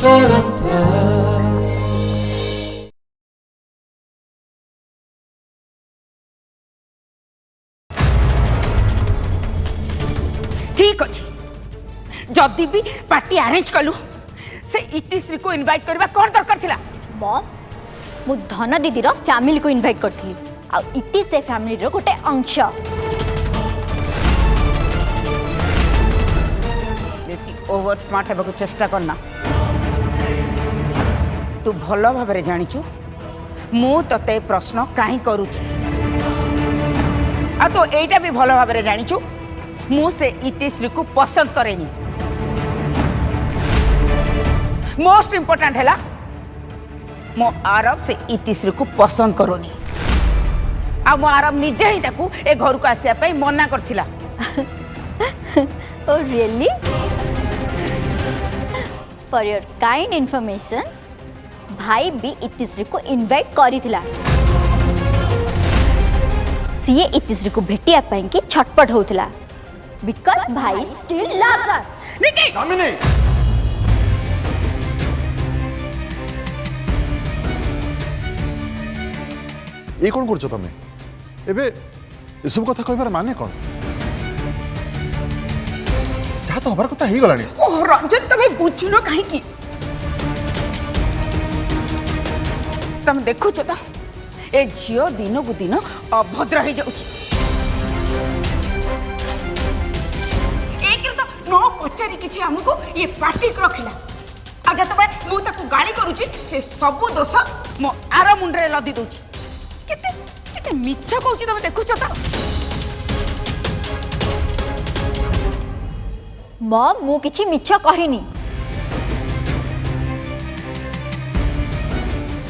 ठीक अच्छे जदि भी पार्टी अरेंज कलु से इतिश्री को इनवाइट करबा कौन दरकार थिला मम मु धन दीदी फैमिली को इनवाइट करथली आ इति से फैमिली रो गोटे अंश बेसी ओवर स्मार्ट हेबा को चेष्टा करना तू भल भाबरे जानिचु मु तते प्रश्न काहे करूची आ तो एटा भी भल भाबरे जानिचु मु से इतिश्री को पसंद करेनी मोस्ट इंपोर्टेंट है मो आरब से इतिश्री को पसंद करोनी आ मो आरब निजे ही ताकू ए घर को आसिया पई मना करथिला ओ really for your kind information भाई भी इतिश्री को इनवाइट करिथिला सीए इतिश्री को भेटिया पई कि छटपट होथिला बिकॉज़ भाई स्टिल लव्स हर निकी कामिनी ये कौन करछो तमे एबे ए सब कथा कहबार माने कौन जा तो हमार कथा ही गलानी ओह रंजन तमे बुझुनो काहे की तम देखु छ त ए झियो दिन को दिन अभद्र हो जाउची एक तो नो पचारी किछि हमको ये पार्टी रखिला आ जत बे मु ताको गाली करूची से सब दोष मो आर मुंडरे लदी दोची केते केते मिछ कहूची तमे देखु छ त मम मु किछि मिछ कहिनी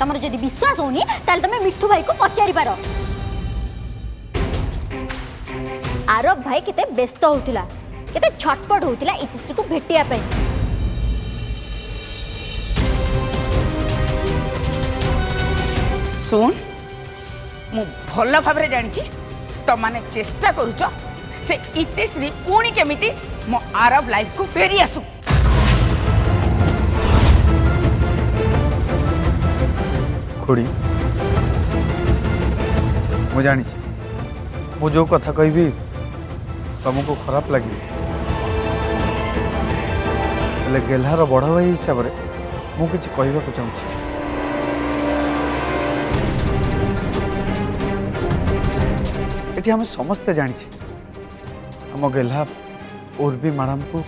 तमर जदि विश्वास होनी ताल तमे मिठू भाई को पचारि पारो आरब भाई केते व्यस्त होतिला केते छटपट होतिला इतिश्री को भेटिया पई सुन मु भल भाबरे जानिची तो माने चेष्टा करूच से इतिश्री पुणी केमिति मो आरब लाइफ को फेरी आसु खोड़ी मु जानी मु जो कथा कहबी तुमको खराब लगे गेल्हार बड़ भाई हिसाब से मु किछि कहबा को चाहूँ ये आम समस्ते जानी आम गेल्हा उर्वी मैडम को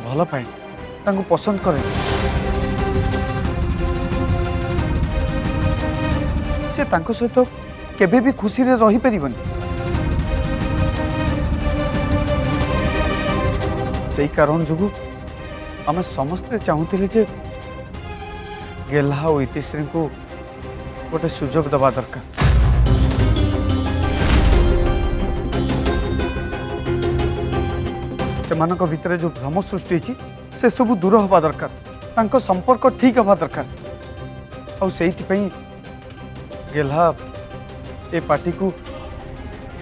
भल पाए तांको पसंद करे से तांको सहित केबे भी खुशी रे रही परिबनी से कारण जुगु आम समस्ते चाहूले जे गेल्हा और इतिश्री को गोटे सुजोग दबा दरकार सेमानक भितर जो भ्रम सृष्टि से सब दूर हवा दरकार तांको संपर्क ठीक हवा दरकार और से गेल्हा ए पार्टी को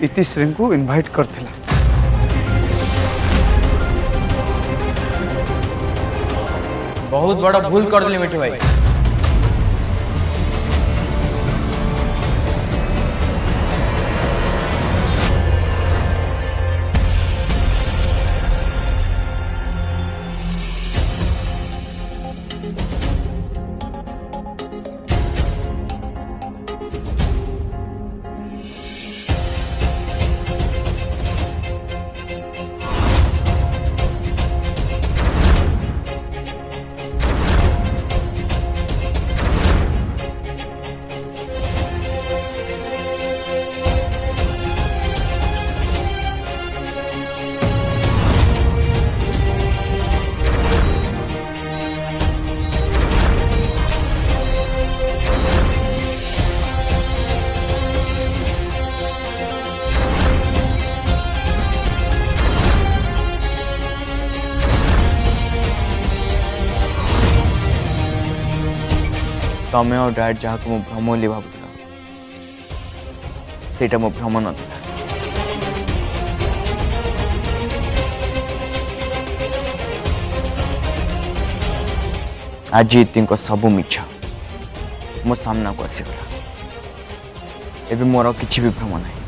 इतिश्री को इनवाइट करथिला बहुत बड़ा भूल कर दिली मिठू भाई तमें और डैड जहाँ को भ्रम बोली भावुला सेटा मो भ्रम न आज इति सब मिछ मो सामना को आसीगला एबे मोर किछि भी भ्रम नाही।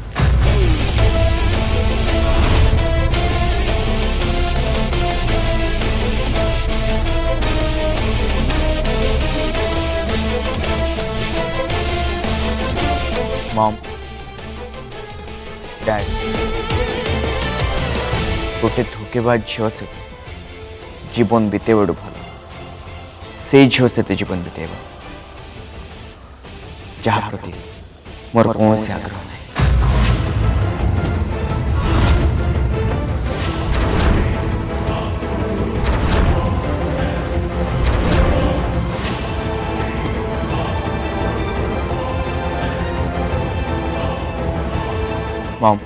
मॉम डैड गोटे धोकेबाज झील से जीवन बीतेबू भल से झील से जीवन बीतेब जहाँ प्रति मोर कौन आग्रह नहीं। मॉम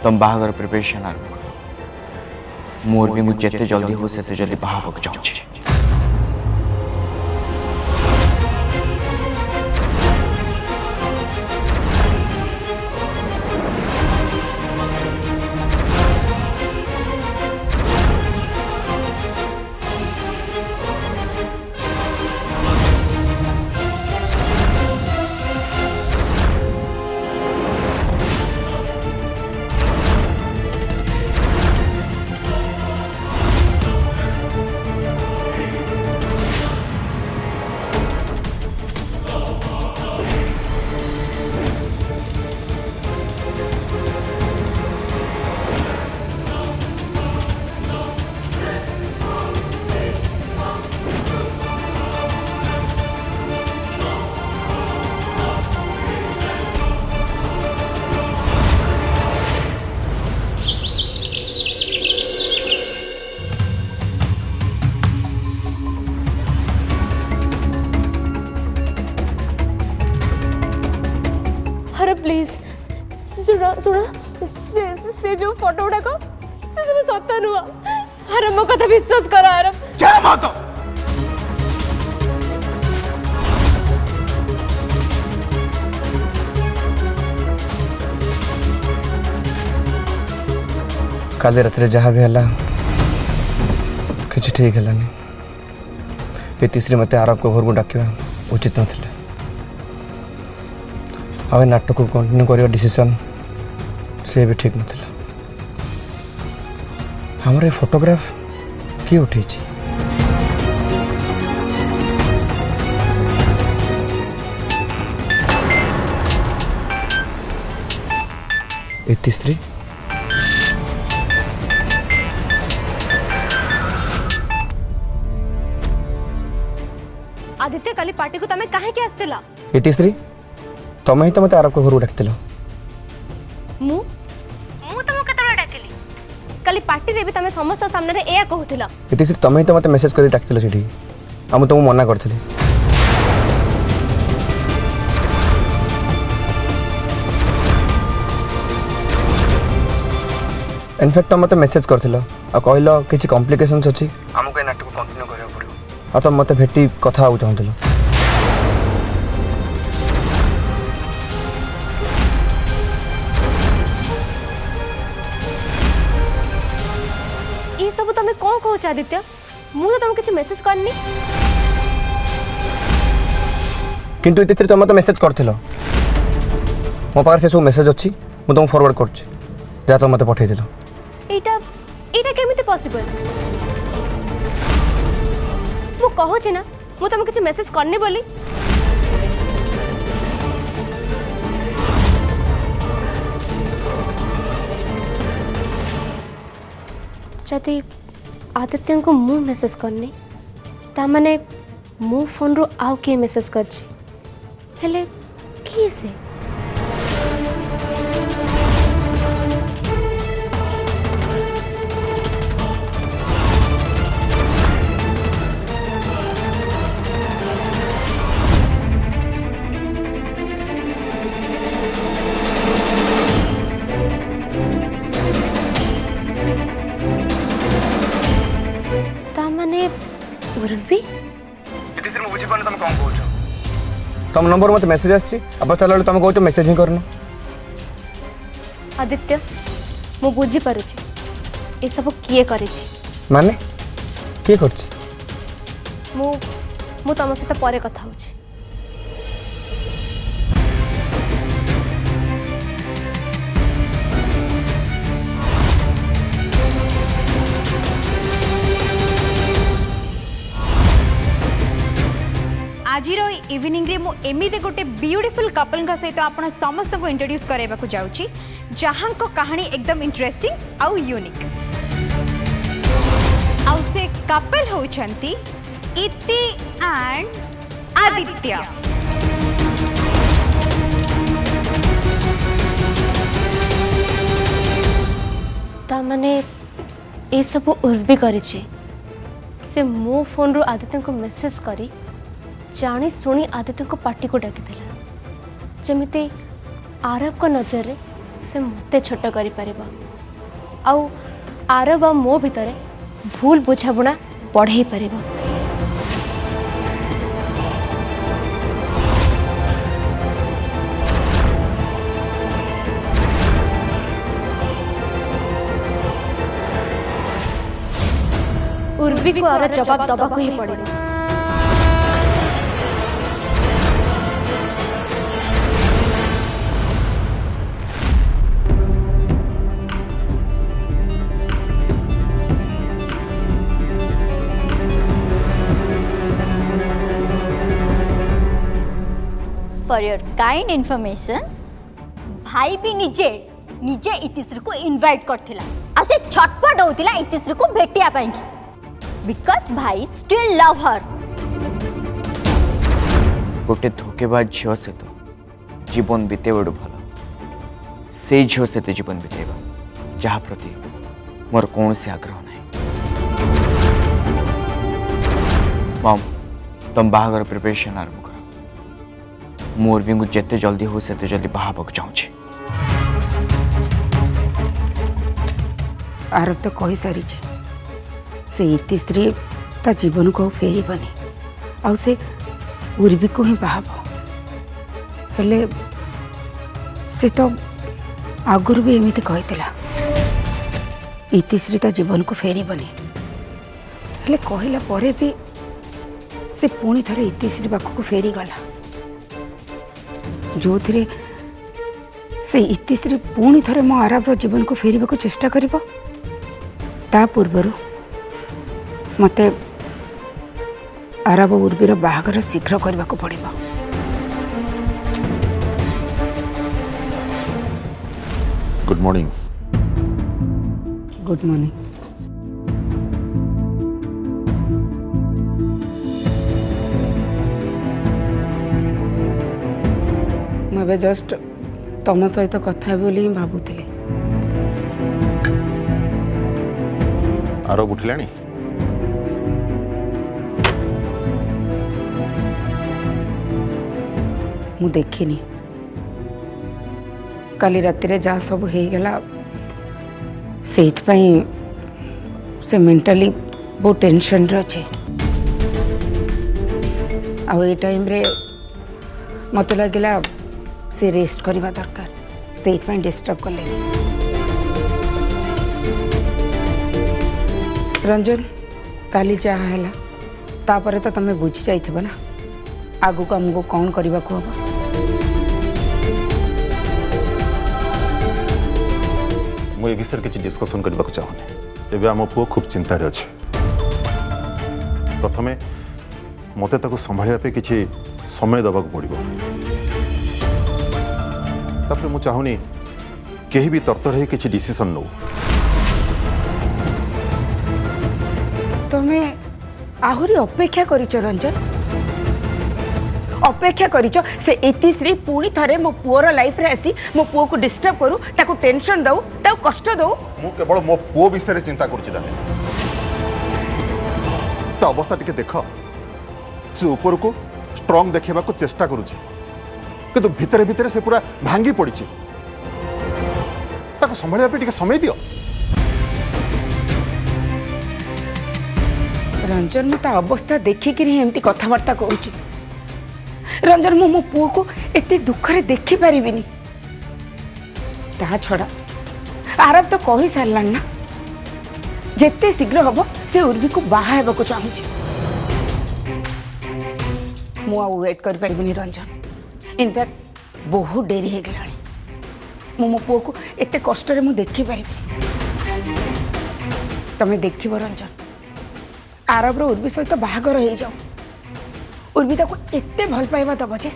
तुम बाहागर प्रिपरेशन आरंभ कर मोर भी मुझे जिते जल्दी हो से जल्दी बाहाग चाहूँ। अरे प्लीज सुना सुना से जो फोटो गुड़ाक से सब सत नुह। अरे मो कथा विश्वास कर। अरे जय माता काली रात जहाँ भी है किसी ठीक है ये तीसरी मत आरब को घर को डाक उचित ना आ नाटक को कंटिन्यू कर डिसीजन से भी ठीक नथिला। हमारे फोटोग्राफ किए उठे तीसरी आदित्य काली पार्टी को तमे काहे के आस्तेला? ये तीसरी तमें ही तो मत आरब को घर डाक मु तुम केतबे डाकिली? काली पार्टी रे भी तमे समस्त सामने रे एया कहूथिला। ये तीसरी तमें ही तो मत मेसेज कर डाक सेठी हम तुमको मना करथिली। इनफैक्ट तुम मत मेसेज करथिलो आ कहलो किछि कॉम्प्लिकेशंस अछि हमको ए नाटक कंटिन्यू करिया पड़ो आ तुम मत भेटी कथा आउ चाहथिलो। ये सब तमे कौन कहू आदित्य? मु तो तुमको किछि मेसेज करनी। किंतु इतित्री तुम मत मेसेज करथिलो मो पार से सब मेसेज अछि मु तुम फॉरवर्ड करछि जा तुम मत पठै दिलो। एटा एटा केमिति पॉसिबल? मु कहू छी ना मु तुमको किछि मेसेज करनी बोली। जदि आदित्य को मु मेसेज करनी ता माने मो फोन रो आउ के मेसेज करछि हेले किए से? उर्वी इतिश्री मु बुझी पानी तुम कौन कहूछ तुम नंबर मत मेसेज आछि अब तले तुम कहूछ मेसेज ही करनो। आदित्य मु बुझी पारुछि ए सब किए करिछि माने के करछि ମୁଁ ତମ ସହିତ ପରେ କଥା ହେଉଛି। आज इवनिंग रे मु एमिदे गोटे ब्यूटीफुल कपल का सहित आपण समस्त को इंट्रोड्यूस करबा को जाउची जहां को कहानी एकदम इंटरेस्टिंग आउ यूनिक आउ से कपल होचंती इति एंड आदित्य। ता माने ये सब उर्वी करिछि से मो फोन रो आदित्य को मेसेज करी जानी शुणी आदित्य को पार्टी को डाकी जमीती आरब को नजर रे से मते छोट करि परिबो आउ आरब आ मो भितरे भूल बुझाबुणा बढ़ाई परिबो। उर्वी को आर जवाब दबा को ही पड़ेगा। फॉर योर काइंड इन्फॉर्मेशन भाई भी निजे निजे इतिश्री को इनवाइट करथिला आ से छटपट होतिला इतिश्री को भेटिया पाई बिकॉज भाई स्टिल लव हर। गोटे धोकेबाज झील से तो जीवन बीतेबू भल से झील से तो जीवन बीतेबा जहाँ प्रति मोर कौन से आग्रह ना। मम तुम बाहागर प्रिपरेशन आरंभ कर मोर भी जिते जल्दी हो से जल्दी बाहाबा चाहूँ। आरब तो कही सारी से इतिश्री ता जीवन को फेरी बनी आउ से उर्वी को ही बाहब हेले से तो आगुर भी एमती कही इतिश्री ता जीवन को फेरी बनी हेले कहला परे भी से पुणी थरे इतिश्री पाख को फेरी गला जो थे से इतिश्री पुणी थरे मो आरबर जीवन को फेरवा को चेष्टा करिबो ता पूर्वरु मते आरब उर्वीर बाहागर शीघ्र करने को पड़िबो। Good morning. Good morning. मैं जस्ट तुम सहित कथा बोली भावुली। आरब उठिलानी मु देखिनी काली राति जहाँ सब हो गला से मेंटली बहुत टेंशन रे अच्छे आ टाइम रे मत लगिला से रेस्ट करवा दरकार से डिस्टर्ब कले। रंजन काली जहाँ है तापर तो तुम्हें बुझी जाइथिबो ना आगु को हमको कौन करने को हम। मुझे विषय किसी डिस्कसन करने को चाहूनी एवं आम पु खूब चिंतार अच्छे प्रथमे मत संभाळिया किसी समय दबा पड़ो तापर मु चाहूनी कहीं भी तरतर है किसी डिसीजन नौ तुम्हें आहुरी अपेक्षा करिच रंजन अपेक्षा करिच से इतिश्री पुणी थरे मो पुओर लाइफ रे आसी मो पुओ को डिस्टर्ब करू ताको टेंशन दऊ ताको कष्ट दऊ। मु केवल मो पुओ विषय रे चिंता करूची दानी तो अवस्था टिके देख से ऊपर को स्ट्रांग देखा को चेष्टा करूची किंतु भितरे भितरे से पूरा भांगी पड़ी ताको संभाळिया पे टिके समय दियो। रंजन मु ता अवस्था देखिक एमती कथबार्ता करुची रंजन मु मो पुओ को एते दुखरे देखि पारिबिनी ता छड़ा आरब तो कही सारलान ना जेते शीघ्र हबो से उर्वी को बाहा हेबा को चाहूची मु वेट कर पारिबनी रंजन। इनफैक्ट बहुत डेरी हो गलानी। मु मो पुओ को एते कष्ट रे मु देखि पारिबी। तमे देखिबो रंजन, आरबर उर्वी सहित बाहागर हो जाओ। उर्वी ताको एते भल पाइबा दब जे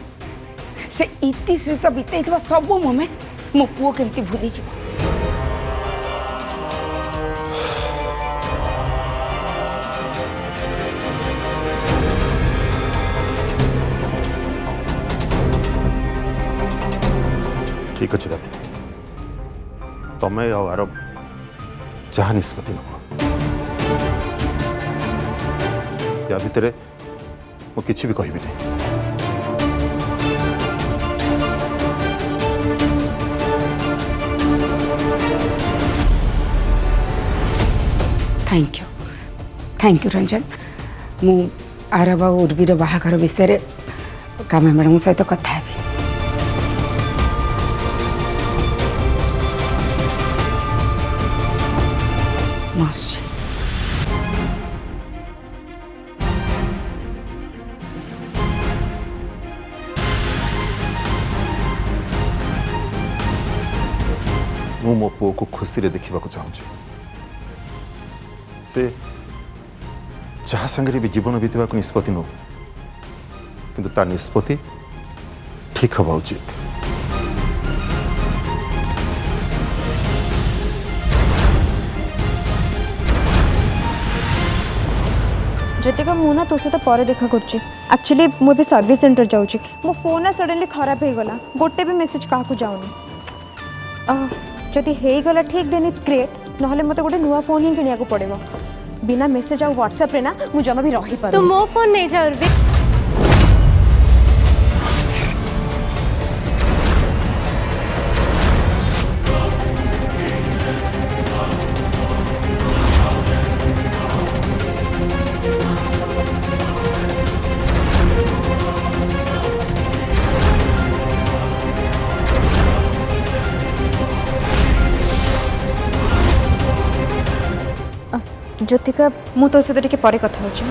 से इति सहित बितई सब मोमेंट मो पुओ केमती भूली जीव। ठीक अच्छे दामिनी, तमें आरब जहाँ निष्पत्ति नब या भितर मुझे भी कहबी नहीं। Thank you Ranjan. मु आरब आ उर्वीर बाहाघर विषय कामा मैडम सहित कथा हेबी। मस्त मु मो पुओ को खुशी रे देखा चाहूँ। से जहाँ संगे भी जीवन बीतवा निष्पत्ति नौ किंतु ता निष्पत्ति ठीक हवा उचित। ज्योतिका मु ना तो सहित पर देखा करुच्ची। एक्चुअली मुझे सर्विस सेंटर जाऊँगी। मो फोन ना सडनली खराब हो गला। गोटे भी मेसेज क्या जाऊनी। जदि हेगला ठीक देन इट्स ग्रेट। नहले मते गोटे नुआ फोन ही किनिया को पड़ेगा। बिना मेसेज आ व्हाट्सएप रे ना मु जमा भी रही पार। तो मो फोन नहीं जा उर्वी। ज्योतिका मु तो सहित टिके परे कथा होची।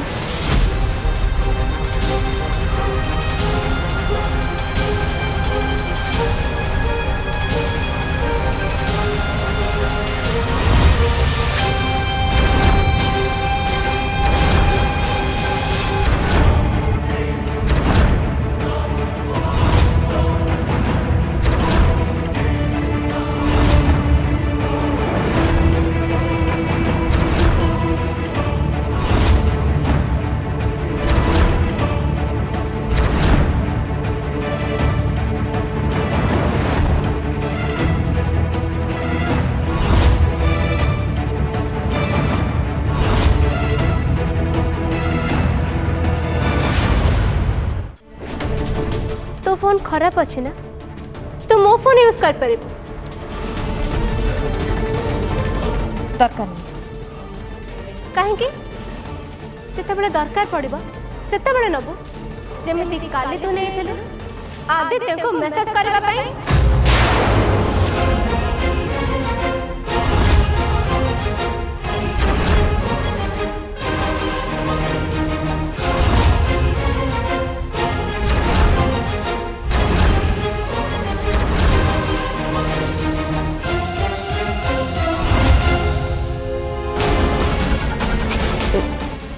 तो फोन खराब अच्छे ना तो मो फोन यूज कर पारे। दरकार नहीं कहीं जिते दरकार पड़ो से नबु। जमी काली तू नहीं आदित्य को मेसेज करने।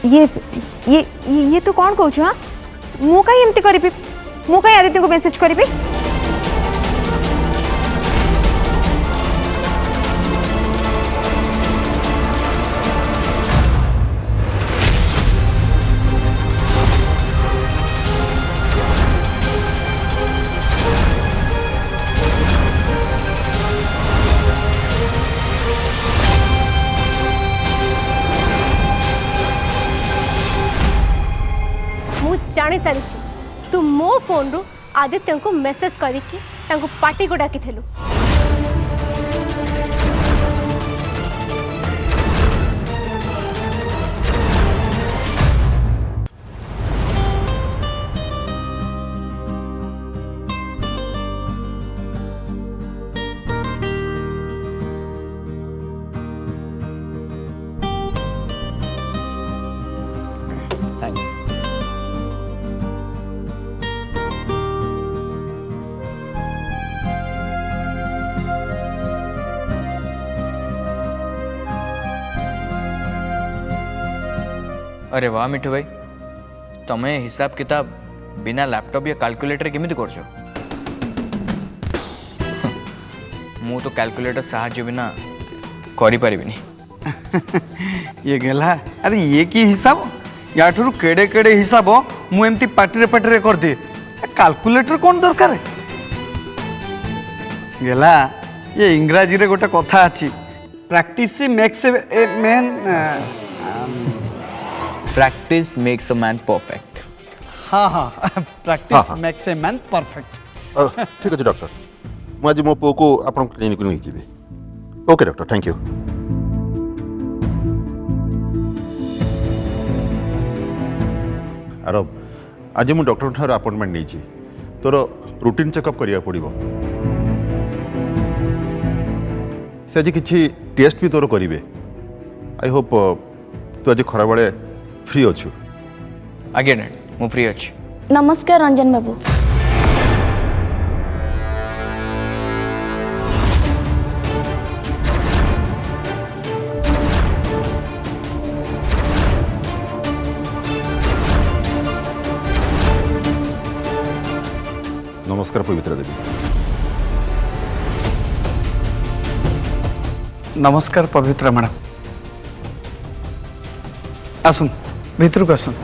ये तू कौन कहूँ? हाँ मु कहीं एमती करी मु कहीं आदित्य को मेसेज करी। जानी सारी तू मो फोन रु आदित्य को मेसेज करके पार्टी को डाकी थेलु। अरे वाह मिठू भाई, तुम्हें हिसाब किताब बिना लैपटॉप या कैलकुलेटर केमिति करछो? मु तो कैलकुलेटर साहाय्य बिना करि परिबिनी। ये गेला अरे ये की हिसाब या ठुरु केड़े केड़े हिसाब मु एमती पाटिरे पाटिरे कर दे कैलकुलेटर कौन दरकार है गेला ये इंग्राजी रे गोटे कथा अछि practice makes a man practice makes a man perfect. हाँ हाँ हाँ, प्रैक्टिस हाँ। Makes a man perfect. ठीक अच्छे डॉक्टर, मुझे मो पुओ को आप क्लिनिक नहीं जी। Okay doctor, thank you. आरब आज मुझे डॉक्टर ठार अपॉइंटमेंट नहीं तोर रूटीन चेकअप करिया पड़िबो। से आज किछि टेस्ट भी तोर करिवे। आई होप तू आज खरा बेले फ्री अच्छु। आगे डैड मु फ्री अछि। नमस्कार रंजन बाबू। नमस्कार पवित्रा देवी। नमस्कार पवित्रा मैडम। आसुन भीतर को आसुन।